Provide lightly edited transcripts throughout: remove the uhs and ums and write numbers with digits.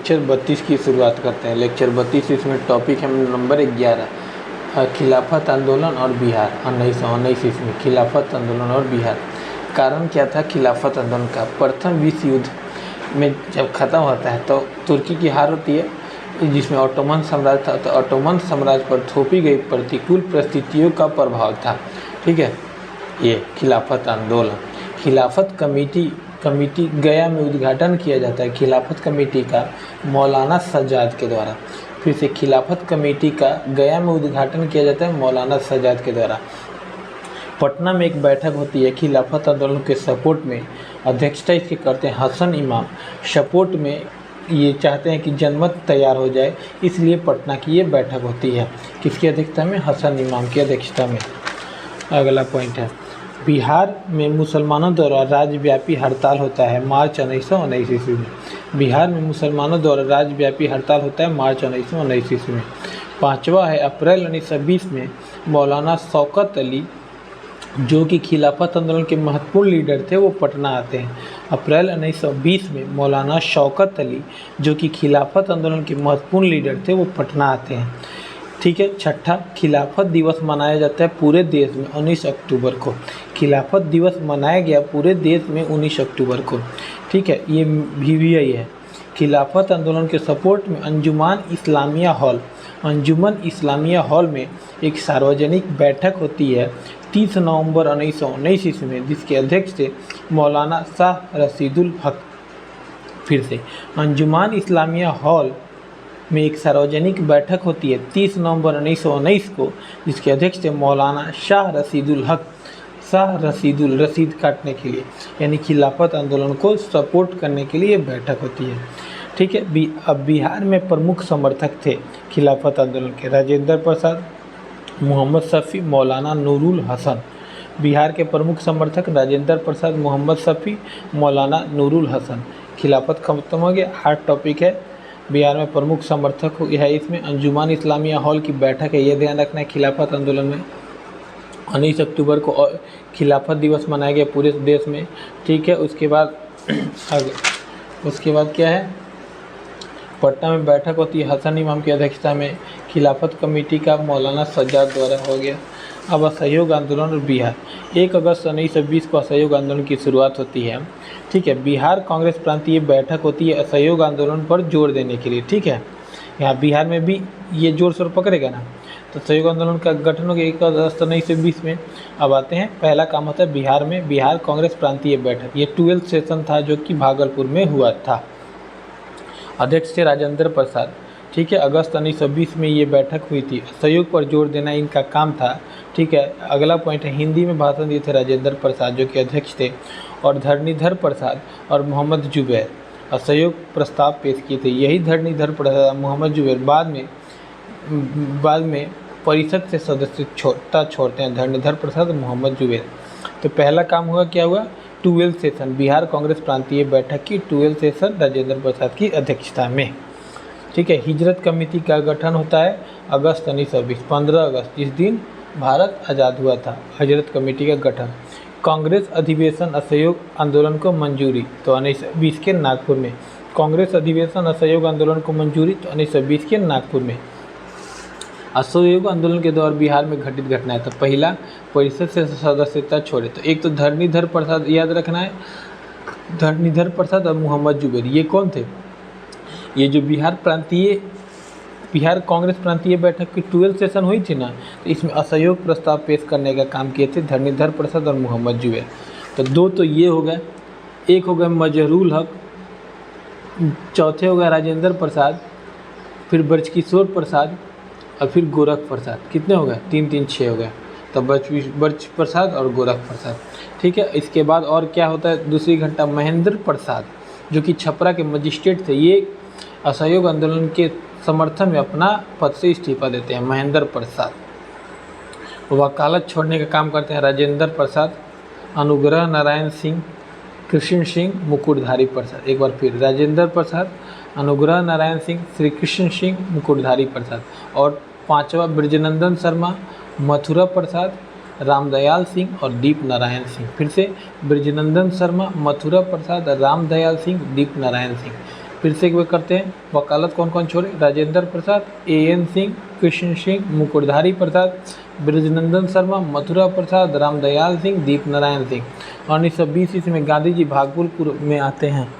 Lecture 32 की शुरुआत करते हैं। लेक्चर 32 इसमें टॉपिक है नंबर 11, खिलाफत आंदोलन और बिहार 1919 ईस्वी। खिलाफत आंदोलन और बिहार, कारण क्या था खिलाफत आंदोलन का? प्रथम विश्व युद्ध में जब ख़त्म होता है तो तुर्की की हार होती है, जिसमें ऑटोमन साम्राज्य था। तो ऑटोमन साम्राज्य पर थोपी गई प्रतिकूल परिस्थितियों का प्रभाव था। ठीक है, ये खिलाफत आंदोलन। खिलाफत कमेटी गया में उद्घाटन किया जाता है खिलाफत कमेटी का मौलाना सज्जाद के द्वारा। फिर से खिलाफत कमेटी का गया में उद्घाटन किया जाता है मौलाना सज्जाद के द्वारा। पटना में एक बैठक होती है खिलाफत आंदोलन के सपोर्ट में, अध्यक्षता इसकी करते हैं हसन इमाम। सपोर्ट में ये चाहते हैं कि जनमत तैयार हो जाए, इसलिए पटना की ये बैठक होती है। किसकी अध्यक्षता में? हसन इमाम की अध्यक्षता में। अगला पॉइंट है, बिहार में मुसलमानों द्वारा राज्यव्यापी हड़ताल होता है मार्च 1919 ईस्वी में। बिहार में मुसलमानों द्वारा राज्यव्यापी हड़ताल होता है मार्च 1919 ईस्वी में। पाँचवा है, अप्रैल 1920 में मौलाना शौकत अली, जो कि खिलाफत आंदोलन के महत्वपूर्ण लीडर थे, वो पटना आते हैं। अप्रैल 1920 में मौलाना शौकत अली, जो कि खिलाफत आंदोलन के महत्वपूर्ण लीडर थे, वो पटना आते हैं। ठीक है। छठा, खिलाफत दिवस मनाया जाता है पूरे देश में 19 अक्टूबर को। खिलाफत दिवस मनाया गया पूरे देश में 19 अक्टूबर को। ठीक है, ये VVI है। खिलाफत आंदोलन के सपोर्ट में अंजुमन इस्लामिया हॉल में एक सार्वजनिक बैठक होती है 30 नवंबर 1919 ईस्वी में, जिसके अध्यक्ष थे मौलाना शाह रशीदुल हक। फिर से अंजुमन इस्लामिया हॉल में एक सार्वजनिक बैठक होती है 30 नवंबर 1919 को, जिसके अध्यक्ष थे मौलाना शाह रशीदुल हक। रसीद काटने के लिए, यानी खिलाफत आंदोलन को सपोर्ट करने के लिए बैठक होती है। ठीक है। अब बिहार में प्रमुख समर्थक थे खिलाफत आंदोलन के राजेंद्र प्रसाद, मोहम्मद शफी, मौलाना नूरुल हसन। बिहार के प्रमुख समर्थक राजेंद्र प्रसाद, मोहम्मद शफी, मौलाना नूरुल हसन। खिलाफत खत्म हो गया। 8 टॉपिक है। बिहार में प्रमुख समर्थक है इसमें अंजुमन इस्लामिया हॉल की बैठक है, ये ध्यान रखना है। खिलाफत आंदोलन में 19 अक्टूबर को खिलाफत दिवस मनाया गया पूरे देश में। ठीक है। उसके बाद क्या है, पटना में बैठक होती है हसन इमाम की अध्यक्षता में। खिलाफत कमेटी का मौलाना सज्जाद द्वारा हो गया। अब असहयोग आंदोलन और बिहार। 1 अगस्त 1920 को असहयोग आंदोलन की शुरुआत होती है। ठीक है। बिहार कांग्रेस प्रांतीय बैठक होती है असहयोग आंदोलन पर जोर देने के लिए। ठीक है, यहाँ बिहार में भी ये जोर शोर पकड़ेगा ना। तो असहयोग आंदोलन का गठन हो गया 1 अगस्त 1920 में। अब आते हैं, पहला काम होता है बिहार में बिहार कांग्रेस प्रांतीय बैठक। ये 12th सेशन था जो कि भागलपुर में हुआ था। अध्यक्ष थे राजेंद्र प्रसाद। ठीक है, अगस्त 1920 में ये बैठक हुई थी। सहयोग पर जोर देना इनका काम था। ठीक है। अगला पॉइंट है, हिंदी में भाषण दिए थे राजेंद्र प्रसाद, जो कि अध्यक्ष थे, और धरणीधर प्रसाद और मोहम्मद जुबैर असहयोग प्रस्ताव पेश किए थे। यही धरणीधर प्रसाद मोहम्मद जुबैर बाद में परिषद से सदस्यता छोड़ते हैं, धरणीधर प्रसाद और मोहम्मद जुबैर। तो पहला काम हुआ, क्या हुआ? 12th सेशन, बिहार कांग्रेस प्रांतीय बैठक की 12th सेशन राजेंद्र प्रसाद की अध्यक्षता में। ठीक है। हिजरत कमेटी का गठन होता है अगस्त 1920, 15 अगस्त, जिस दिन भारत आज़ाद हुआ था। हिजरत कमेटी का गठन। कांग्रेस अधिवेशन असहयोग आंदोलन को मंजूरी, तो 1920 के नागपुर में। कांग्रेस अधिवेशन असहयोग आंदोलन को मंजूरी, तो 1920 के नागपुर में। असहयोग आंदोलन के दौरान बिहार में घटित घटनाएं, तो पहला, परिषद से सदस्यता छोड़े। तो एक तो धरणीधर प्रसाद याद रखना है, धरणीधर प्रसाद और मोहम्मद जुबैर, ये कौन थे? ये जो बिहार कांग्रेस प्रांतीय बैठक की 12th सेशन हुई थी ना, तो इसमें असहयोग प्रस्ताव पेश करने का काम किए थे धरणीधर प्रसाद और मोहम्मद जुबैर। तो 2 तो ये हो गए। एक हो गए मजहरूल हक, चौथे हो गए राजेंद्र प्रसाद, फिर ब्रजकिशोर प्रसाद और फिर गोरख प्रसाद। कितने हो गए? 3 6 हो गए। तो ब्रज प्रसाद और गोरख प्रसाद। ठीक है। इसके बाद और क्या होता है, दूसरी घंटा महेंद्र प्रसाद, जो कि छपरा के मजिस्ट्रेट थे, ये असहयोग आंदोलन के समर्थन में अपना पद से इस्तीफा देते हैं। महेंद्र प्रसाद वकालत छोड़ने का काम करते हैं राजेंद्र प्रसाद, अनुग्रह नारायण सिंह, कृष्ण सिंह, मुकुटधारी प्रसाद। एक बार फिर, राजेंद्र प्रसाद, अनुग्रह नारायण सिंह, श्री कृष्ण सिंह, मुकुटधारी प्रसाद। और 5वां ब्रजनंदन शर्मा, मथुरा प्रसाद, रामदयाल सिंह और दीप नारायण सिंह। फिर से ब्रजनंदन शर्मा, मथुरा प्रसाद, रामदयाल सिंह, दीप नारायण सिंह। फिर से एक बार करते हैं। वकालत कौन कौन छोड़े? राजेंद्र प्रसाद, एएन सिंह, कृष्ण सिंह, मुकुटधारी प्रसाद, ब्रजनंदन शर्मा, मथुरा प्रसाद, रामदयाल सिंह, दीप नारायण सिंह। 1920 ईस्वी में गांधी जी भागलपुर में आते हैं।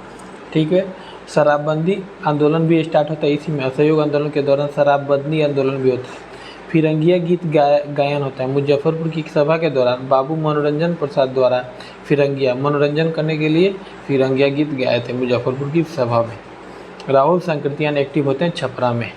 ठीक है। शराबबंदी आंदोलन भी स्टार्ट होता है इसी में। असहयोग आंदोलन के दौरान शराबबंदी आंदोलन भी होता है। फिरंगिया गीत गायन होता है। मुजफ्फरपुर की सभा के दौरान बाबू मनोरंजन प्रसाद द्वारा फिरंगिया मनोरंजन करने के लिए फिरंगिया गीत गाए थे मुजफ्फरपुर की सभा में। राहुल संकृतियान एक्टिव होते हैं छपरा में।